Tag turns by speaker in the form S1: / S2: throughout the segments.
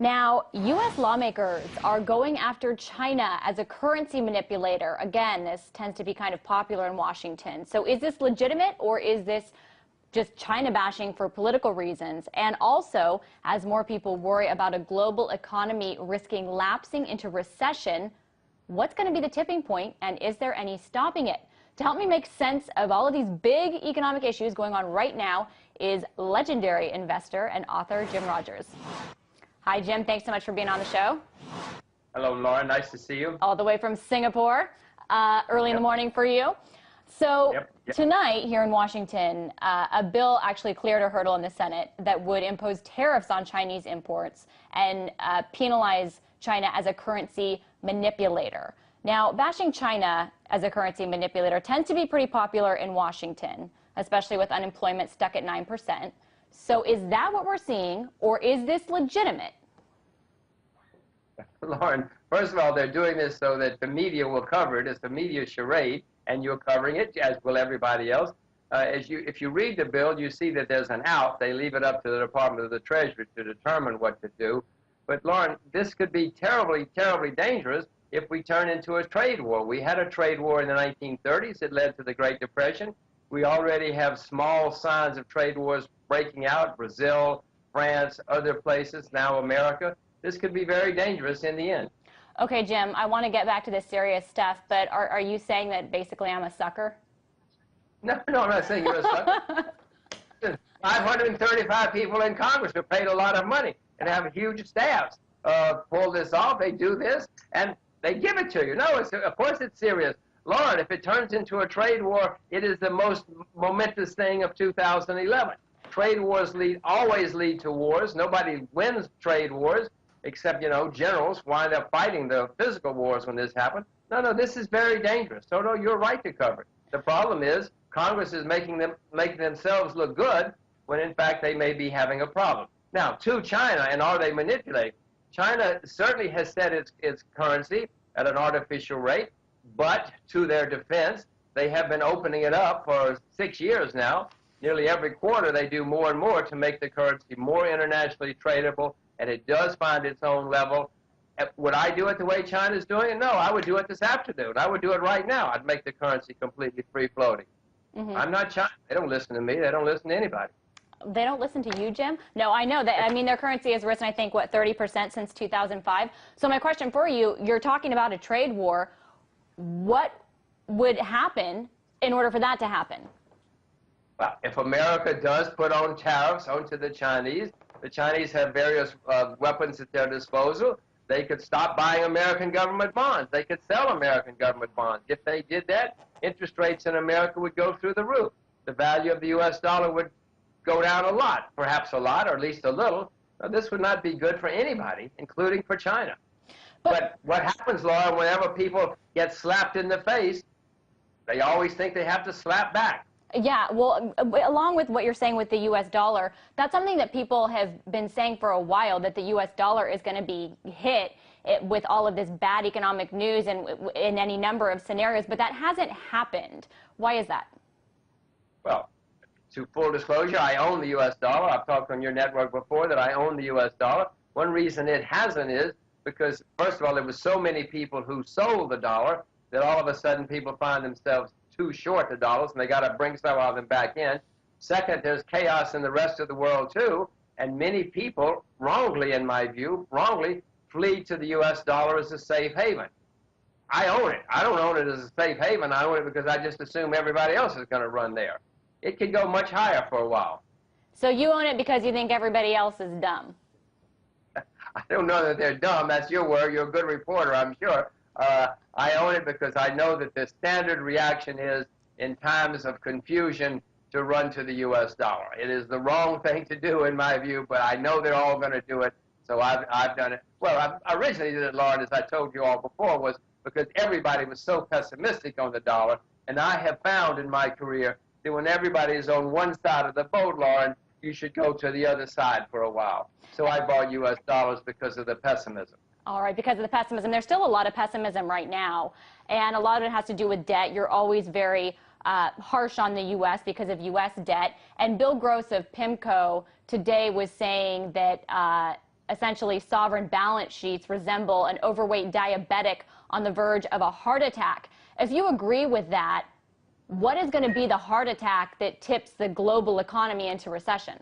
S1: Now, U.S. lawmakers are going after China as a currency manipulator. Again, this tends to be kind of popular in Washington. So is this legitimate, or is this just China bashing for political reasons? And also, as more people worry about a global economy risking lapsing into recession, what's going to be the tipping point, and is there any stopping it? To help me make sense of all of these big economic issues going on right now is legendary investor and author Jim Rogers. Hi, Jim. Thanks so much for being on the show.
S2: Hello, Lauren. Nice to see you.
S1: All the way from Singapore, early in the morning for you. So tonight here in Washington, a bill actually cleared a hurdle in the Senate that would impose tariffs on Chinese imports and penalize China as a currency manipulator. Now, bashing China as a currency manipulator tends to be pretty popular in Washington, especially with unemployment stuck at 9%. So is that what we're seeing, or is this legitimate?
S2: Lauren, first of all, they're doing this so that the media will cover it. It's the media charade, and you're covering it, as will everybody else. If you read the bill, you see that there's an out. They leave it up to the Department of the Treasury to determine what to do. But, Lauren, this could be terribly, terribly dangerous if we turn into a trade war. We had a trade war in the 1930s. It led to the Great Depression. We already have small signs of trade wars breaking out, Brazil, France, other places, now America. This could be very dangerous in the end.
S1: Okay, Jim, I want to get back to this serious stuff, but are you saying that basically I'm a sucker?
S2: No, I'm not saying you're a sucker. 535 people in Congress who paid a lot of money and have huge staffs pull this off. They do this, and they give it to you. No, of course it's serious. Lauren, if it turns into a trade war, it is the most momentous thing of 2011. Trade wars always lead to wars. Nobody wins trade wars, except, generals wind up fighting the physical wars when this happens. No, this is very dangerous. So, no, you're right to cover it. The problem is Congress is making themselves look good when, in fact, they may be having a problem. Now, to China, and are they manipulating? China certainly has set its currency at an artificial rate. But to their defense, they have been opening it up for 6 years now. Nearly every quarter, they do more and more to make the currency more internationally tradable, and it does find its own level. Would I do it the way China's doing it? No, I would do it this afternoon. I would do it right now. I'd make the currency completely free-floating. I'm not China. They don't listen to me. They don't listen to anybody.
S1: They don't listen to you, Jim? No, I know that. I mean, their currency has risen, I think, what, 30% since 2005? So my question for you, you're talking about a trade war. What would happen in order for that to happen?
S2: Well, if America does put on tariffs onto the Chinese have various weapons at their disposal. They could stop buying American government bonds. They could sell American government bonds. If they did that, interest rates in America would go through the roof. The value of the U.S. dollar would go down a lot, perhaps a lot, or at least a little. Now, this would not be good for anybody, including for China. But what happens, Laura, whenever people get slapped in the face, they always think they have to slap back.
S1: Yeah, well, along with what you're saying with the U.S. dollar, that's something that people have been saying for a while, that the U.S. dollar is going to be hit with all of this bad economic news and in any number of scenarios, but that hasn't happened. Why is that?
S2: Well, to full disclosure, I own the U.S. dollar. I've talked on your network before that I own the U.S. dollar. One reason it hasn't is because, first of all, there were so many people who sold the dollar that all of a sudden people find themselves too short the dollars, and they got to bring some of them back in. Second, there's chaos in the rest of the world, too, and many people, wrongly in my view, wrongly flee to the U.S. dollar as a safe haven. I own it. I don't own it as a safe haven. I own it because I just assume everybody else is going to run there. It could go much higher for a while.
S1: So you own it because you think everybody else is dumb?
S2: I don't know that they're dumb. That's your word. You're a good reporter, I'm sure. I own it because I know that the standard reaction is, in times of confusion, to run to the U.S. dollar. It is the wrong thing to do, in my view, but I know they're all going to do it, so I've done it. Well, I originally did it, Lauren, as I told you all before, was because everybody was so pessimistic on the dollar, and I have found in my career that when everybody is on one side of the boat, Lauren, you should go to the other side for a while. So I bought U.S. dollars because of the pessimism.
S1: All right, because of the pessimism. There's still a lot of pessimism right now, and a lot of it has to do with debt. You're always very harsh on the U.S. because of U.S. debt. And Bill Gross of PIMCO today was saying that essentially sovereign balance sheets resemble an overweight diabetic on the verge of a heart attack. If you agree with that, what is going to be the heart attack that tips the global economy into recession?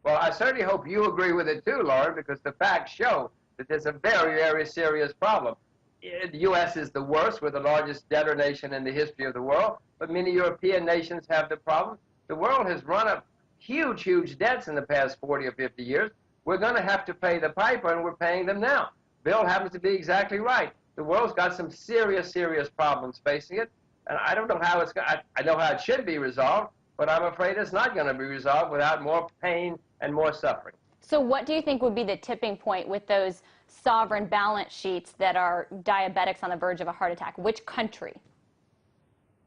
S2: Well, I certainly hope you agree with it too, Lauren, because the facts show that there's a very, very serious problem. The U.S. is the worst. We're the largest debtor nation in the history of the world, but many European nations have the problem. The world has run up huge, huge debts in the past 40 or 50 years. We're going to have to pay the piper, and we're paying them now. Bill happens to be exactly right. The world's got some serious, serious problems facing it, and I don't know how it's going. I know how it should be resolved, but I'm afraid it's not going to be resolved without more pain and more suffering.
S1: So what do you think would be the tipping point with those sovereign balance sheets that are diabetics on the verge of a heart attack? Which country?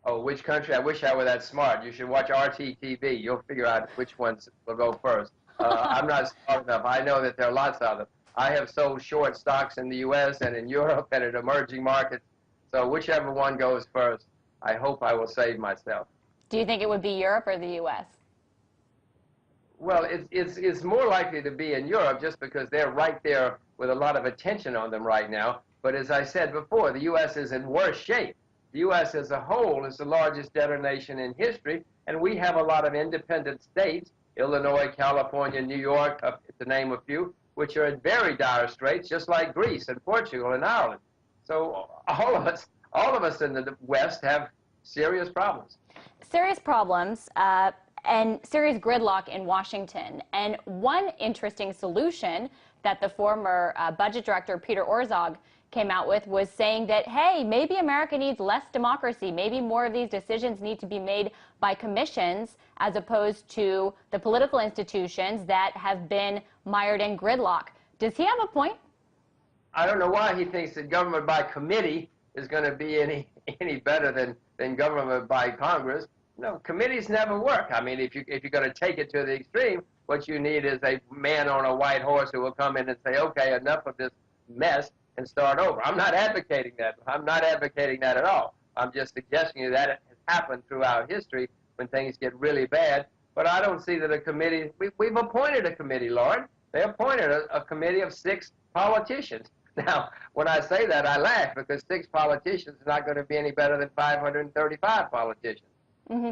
S2: Oh, which country? I wish I were that smart. You should watch RTTV. You'll figure out which ones will go first. I'm not smart enough. I know that there are lots of them. I have sold short stocks in the U.S. and in Europe and in emerging markets. So whichever one goes first, I hope I will save myself.
S1: Do you think it would be Europe or the U.S.?
S2: Well, it's more likely to be in Europe just because they're right there with a lot of attention on them right now. But as I said before, the U.S. is in worse shape. The U.S. as a whole is the largest debtor nation in history, and we have a lot of independent states, Illinois, California, New York, to name a few, which are in very dire straits, just like Greece and Portugal and Ireland. So all of us in the West have serious problems.
S1: Serious problems and serious gridlock in Washington. And one interesting solution that the former budget director, Peter Orszag, came out with was saying that, hey, maybe America needs less democracy. Maybe more of these decisions need to be made by commissions as opposed to the political institutions that have been mired in gridlock. Does he have a point?
S2: I don't know why he thinks that government by committee is going to be any better than government by Congress. No, committees never work. I mean, if you're going to take it to the extreme, what you need is a man on a white horse who will come in and say, okay, enough of this mess, and start over. I'm not advocating that. I'm not advocating that at all. I'm just suggesting that it has happened throughout history when things get really bad. But I don't see that a committee, we've appointed a committee, Lord. They appointed a committee of 6 politicians. Now, when I say that, I laugh because 6 politicians is not going to be any better than 535 politicians.
S1: Mm-hmm.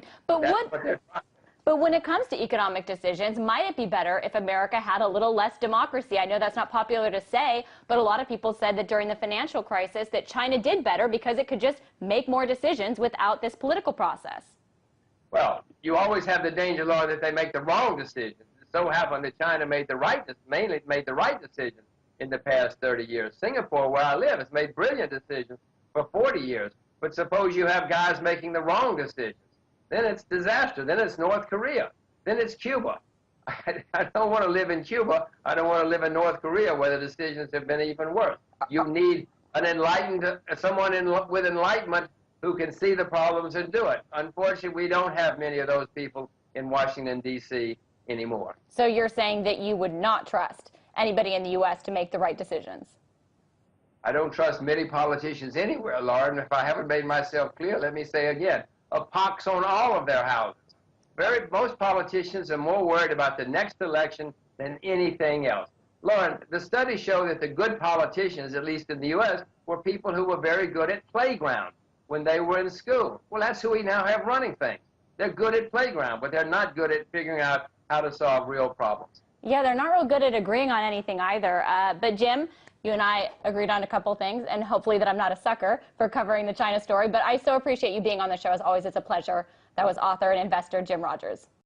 S1: But when it comes to economic decisions, might it be better if America had a little less democracy? I know that's not popular to say, but a lot of people said that during the financial crisis that China did better because it could just make more decisions without this political process.
S2: Well, you always have the danger, Lord, that they make the wrong decisions. It so happened that China mainly made the right decision in the past 30 years. Singapore, where I live, has made brilliant decisions for 40 years. But suppose you have guys making the wrong decisions. Then it's disaster. Then it's North Korea. Then it's Cuba. I don't want to live in Cuba. I don't want to live in North Korea where the decisions have been even worse. You need an someone with enlightenment who can see the problems and do it. Unfortunately, we don't have many of those people in Washington, D.C. anymore.
S1: So you're saying that you would not trust anybody in the U.S. to make the right decisions?
S2: I don't trust many politicians anywhere, Lauren. If I haven't made myself clear, let me say again. A pox on all of their houses. Most politicians are more worried about the next election than anything else. Lauren, the studies show that the good politicians, at least in the U.S., were people who were very good at playground when they were in school. Well, that's who we now have running things. They're good at playground, but they're not good at figuring out how to solve real problems.
S1: Yeah, they're not real good at agreeing on anything either. But Jim, you and I agreed on a couple things, and hopefully that I'm not a sucker for covering the China story. But I so appreciate you being on the show. As always, it's a pleasure. That was author and investor Jim Rogers.